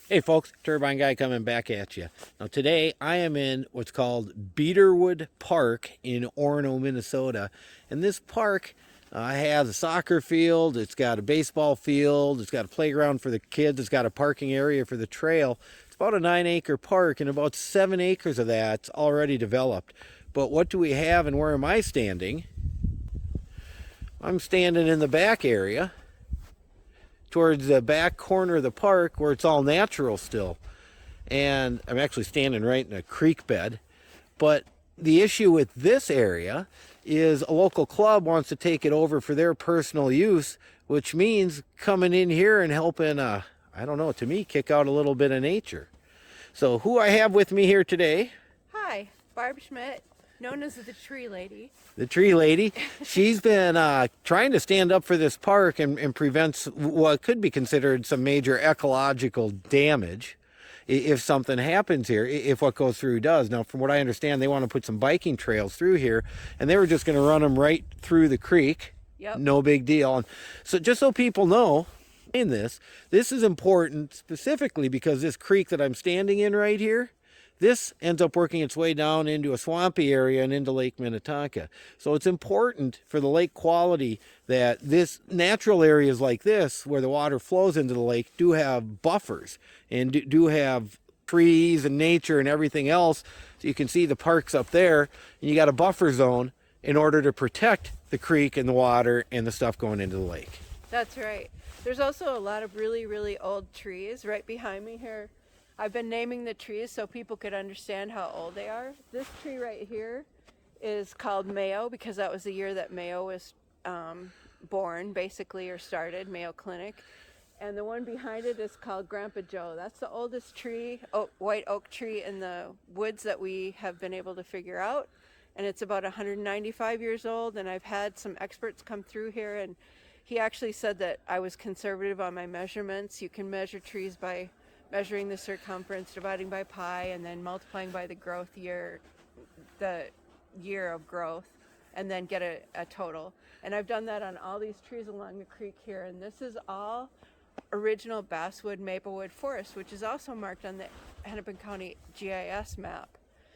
Hey folks, Turbine Guy coming back at you. Now today I am in what's called Bederwood Park in Orono, Minnesota. And this park has a soccer field, it's got a baseball field, it's got a playground for the kids, it's got a parking area for the trail. It's about a 9-acre park and about 7 acres of that's already developed. But what do we have and where am I standing? I'm standing in the back area towards the back corner of the park where it's all natural still. And I'm actually standing right in a creek bed. But the issue with this area is a local club wants to take it over for their personal use, which means coming in here and helping, I don't know, to me, kick out a little bit of nature. So who I have with me here today? Hi, Barb Schmidt, known as the Tree Lady. The tree lady. She's been trying to stand up for this park and prevent what could be considered some major ecological damage if something happens here, if what goes through does. Now, from what I understand, they want to put some biking trails through here, and they were just going to run them right through the creek. Yep. No big deal. And so just so people know, in this is important specifically because this creek that I'm standing in right here, this ends up working its way down into a swampy area and into Lake Minnetonka. So it's important for the lake quality that this natural areas like this, where the water flows into the lake, do have buffers and do have trees and nature and everything else. So you can see the parks up there, and you got a buffer zone in order to protect the creek and the water and the stuff going into the lake. That's right. There's also a lot of really, really old trees right behind me here. I've been naming the trees so people could understand how old they are. This tree right here is called Mayo because that was the year that Mayo was born, basically, or started, Mayo Clinic. And the one behind it is called Grandpa Joe. That's the oldest tree, white oak tree in the woods that we have been able to figure out. And it's about 195 years old. And I've had some experts come through here, and he actually said that I was conservative on my measurements. You can measure trees by measuring the circumference, dividing by pi, and then multiplying by the growth year, the year of growth, and then get a total. And I've done that on all these trees along the creek here. And this is all original basswood maplewood forest, which is also marked on the Hennepin County GIS map.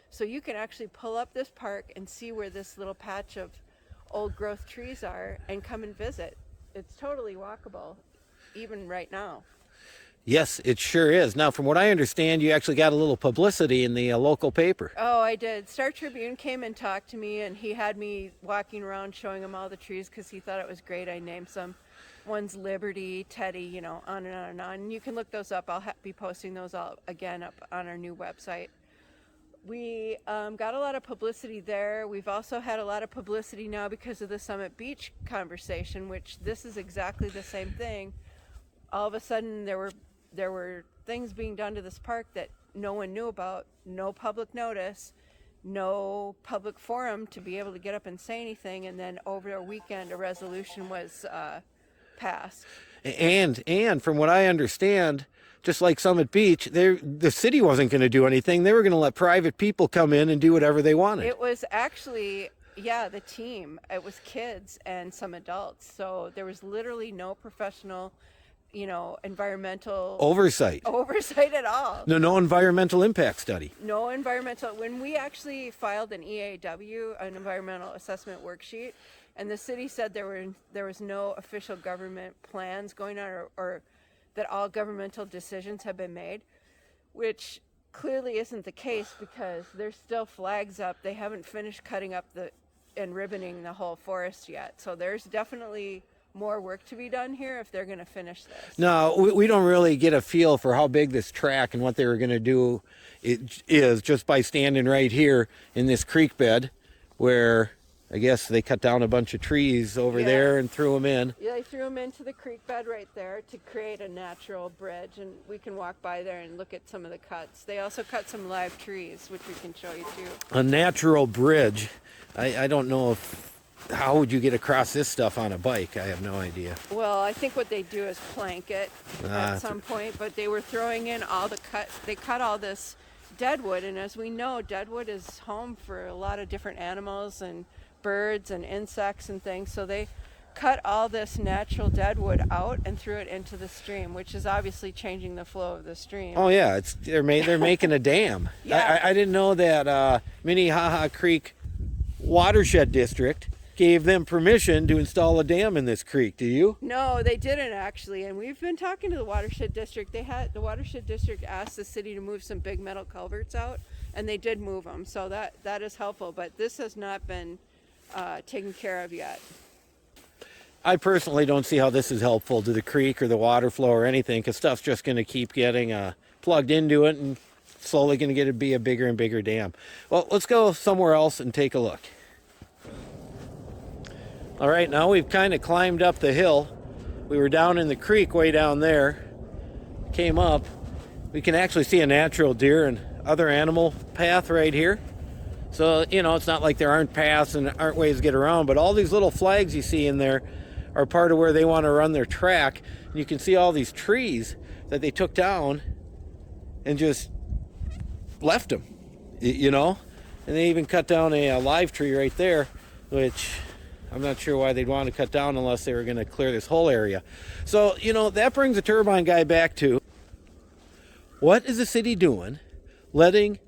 So you can actually pull up this park and see where this little patch of old growth trees are and come and visit. It's totally walkable, even right now. Yes, it sure is. Now, from what I understand, you actually got a little publicity in the local paper. Oh, I did. Star Tribune came and talked to me, and he had me walking around showing him all the trees because he thought it was great. I named some. One's Liberty, Teddy, on and on and on. And you can look those up. I'll be posting those all again up on our new website. We got a lot of publicity there. We've also had a lot of publicity now because of the Summit Beach conversation, which this is exactly the same thing. All of a sudden, there were things being done to this park that no one knew about, no public notice, no public forum to be able to get up and say anything, and then over a weekend a resolution was passed. And from what I understand, just like Summit Beach, the city wasn't going to do anything. They were going to let private people come in and do whatever they wanted. It was actually, the team. It was kids and some adults. So there was literally no professional environmental oversight at all. No environmental impact study. No environmental. When we actually filed an EAW, an environmental assessment worksheet, and the city said there was no official government plans going on or that all governmental decisions have been made, which clearly isn't the case because there's still flags up. They haven't finished cutting up and ribboning the whole forest yet. So there's definitely more work to be done here if they're going to finish this. No, we don't really get a feel for how big this track and what they were going to do is just by standing right here in this creek bed where I guess they cut down a bunch of trees over there and threw them in. Yeah, they threw them into the creek bed right there to create a natural bridge, and we can walk by there and look at some of the cuts. They also cut some live trees, which we can show you too. A natural bridge. I don't know how would you get across this stuff on a bike? I have no idea. Well, I think what they do is plank it at some point, but they were throwing in all the they cut all this deadwood, and as we know, deadwood is home for a lot of different animals and birds and insects and things, so they cut all this natural deadwood out and threw it into the stream, which is obviously changing the flow of the stream. Oh yeah, they're making a dam. Yeah. I didn't know that Minnehaha Creek Watershed District gave them permission to install a dam in this creek. Do you? No, they didn't actually. And we've been talking to the Watershed District. The Watershed District asked the city to move some big metal culverts out, and they did move them. So that is helpful. But this has not been taken care of yet. I personally don't see how this is helpful to the creek or the water flow or anything, because stuff's just going to keep getting plugged into it and slowly going to get to be a bigger and bigger dam. Well, let's go somewhere else and take a look. All right, now we've kind of climbed up the hill. We were down in the creek way down there, came up. We can actually see a natural deer and other animal path right here. So, you know, it's not like there aren't paths and aren't ways to get around, but all these little flags you see in there are part of where they want to run their track. And you can see all these trees that they took down and just left them, you know? And they even cut down a live tree right there, which I'm not sure why they'd want to cut down unless they were going to clear this whole area. So, you know, that brings the turbine guy back to, what is the city doing letting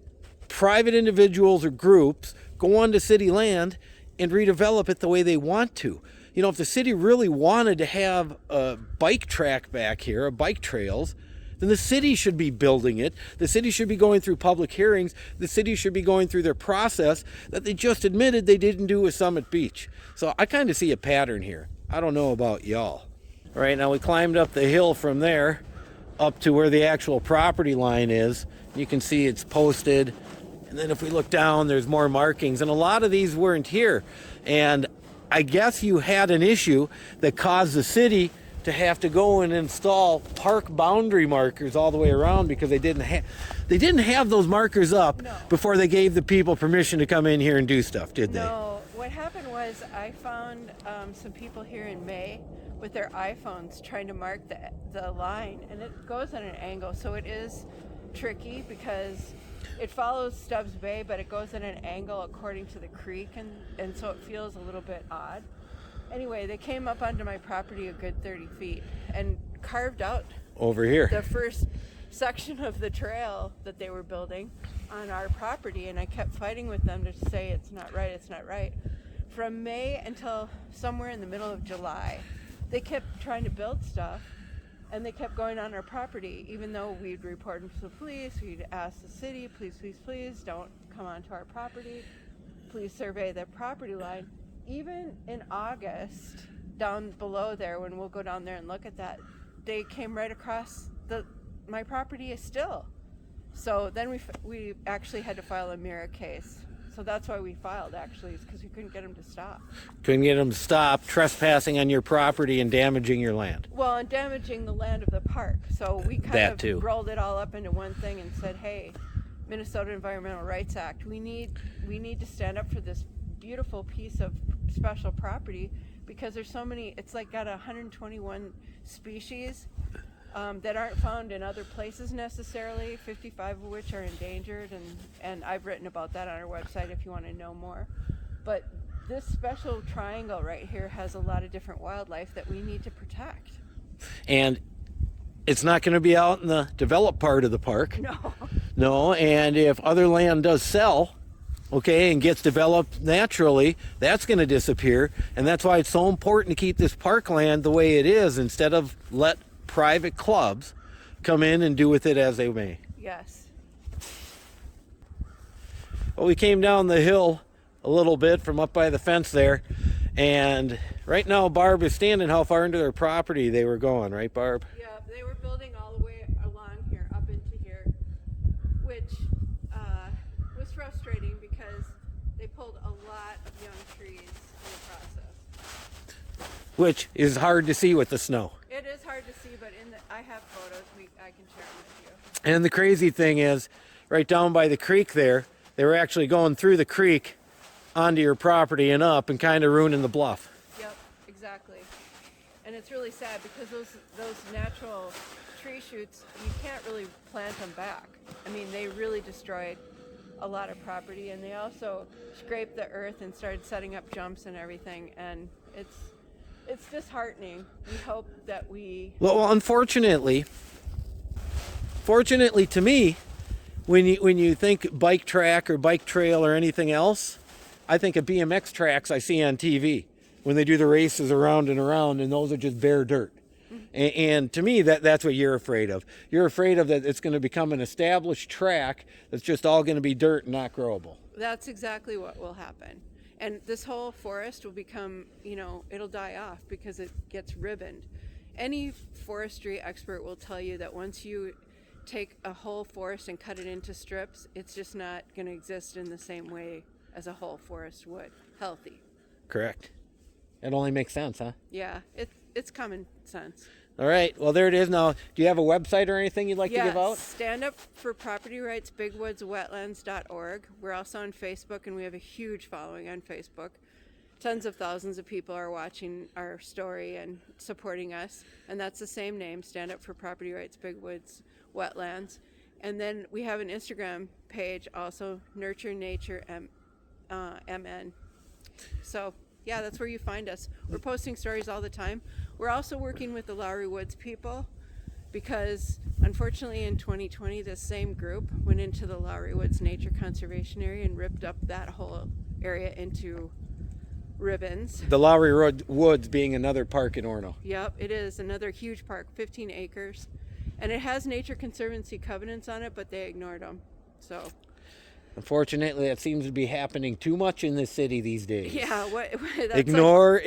private individuals or groups go onto city land and redevelop it the way they want to? You know, if the city really wanted to have a bike track back here, bike trails, then the city should be building it. The city should be going through public hearings. The city should be going through their process that they just admitted they didn't do with Summit Beach. So I kind of see a pattern here. I don't know about y'all. All right, now we climbed up the hill from there up to where the actual property line is. You can see it's posted. And then if we look down, there's more markings. And a lot of these weren't here. And I guess you had an issue that caused the city to have to go and install park boundary markers all the way around, because they didn't have those markers up before they gave the people permission to come in here and do stuff, did they? No, what happened was I found some people here in May with their iPhones trying to mark the line, and it goes at an angle, so it is tricky because it follows Stubbs Bay, but it goes at an angle according to the creek, and so it feels a little bit odd. Anyway, they came up onto my property a good 30 feet and carved out over here the first section of the trail that they were building on our property, and I kept fighting with them to say it's not right. From May until somewhere in the middle of July, they kept trying to build stuff, and they kept going on our property, even though we'd report them to the police. We'd ask the city, please don't come onto our property. Please survey the property line. Even in August, down below there, when we'll go down there and look at that, they came right across my property is still. So then we actually had to file a mirror case. So that's why we filed, actually, is because we couldn't get them to stop. Couldn't get them to stop trespassing on your property and damaging your land. Well, and damaging the land of the park. So we kind of rolled it all up into one thing and said, hey, Minnesota Environmental Rights Act, we need to stand up for this beautiful piece of special property, because there's so many. It's like got 121 species that aren't found in other places necessarily, 55 of which are endangered, and I've written about that on our website if you want to know more. But this special triangle right here has a lot of different wildlife that we need to protect. And it's not going to be out in the developed part of the park. No, and if other land does sell, okay, and gets developed naturally, that's going to disappear. And that's why it's so important to keep this parkland the way it is, instead of let private clubs come in and do with it as they may. Yes. Well, we came down the hill a little bit from up by the fence there, and right now Barb is standing how far into their property they were going, right, Barb? Yeah, they were building all the way along here, up into here, which was frustrating because they pulled a lot of young trees in the process. Which is hard to see with the snow. It is hard to see, but I have photos. I can share them with you. And the crazy thing is, right down by the creek there, they were actually going through the creek onto your property and up and kind of ruining the bluff. Yep, exactly. And it's really sad because those natural tree shoots, you can't really plant them back. I mean, they really destroyed a lot of property, and they also scraped the earth and started setting up jumps and everything, and it's disheartening. We hope that we. Well, unfortunately, fortunately to me, when you think bike track or bike trail or anything else, I think of BMX tracks I see on TV when they do the races around and around, and those are just bare dirt. And to me, that's what you're afraid of. You're afraid of that it's going to become an established track that's just all going to be dirt and not growable. That's exactly what will happen. And this whole forest will become, it'll die off because it gets ribboned. Any forestry expert will tell you that once you take a whole forest and cut it into strips, it's just not going to exist in the same way as a whole forest would. Healthy. Correct. That only makes sense, huh? Yeah, it's common sense. All right. Well, there it is. Now, do you have a website or anything you'd like to give out? Yes, Stand Up for Property Rights, bigwoodswetlands.org. We're also on Facebook, and we have a huge following on Facebook. Tens of thousands of people are watching our story and supporting us, and that's the same name, Stand Up for Property Rights, Bigwoods Wetlands. And then we have an Instagram page also, Nurture Nature MN. So yeah, that's where you find us. We're posting stories all the time. We're also working with the Lowry Woods people because unfortunately in 2020 this same group went into the Lowry Woods Nature Conservation Area and ripped up that whole area into ribbons. The Lowry Woods being another park in Orono. Yep, it is another huge park, 15 acres. And it has Nature Conservancy covenants on it, but they ignored them. So unfortunately, that seems to be happening too much in this city these days. yeah, that's ignore.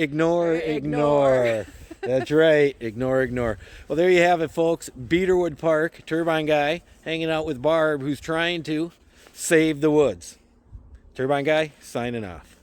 That's right. Ignore. Well, there you have it, folks. Bederwood Park, Turbine Guy, hanging out with Barb, who's trying to save the woods. Turbine Guy, signing off.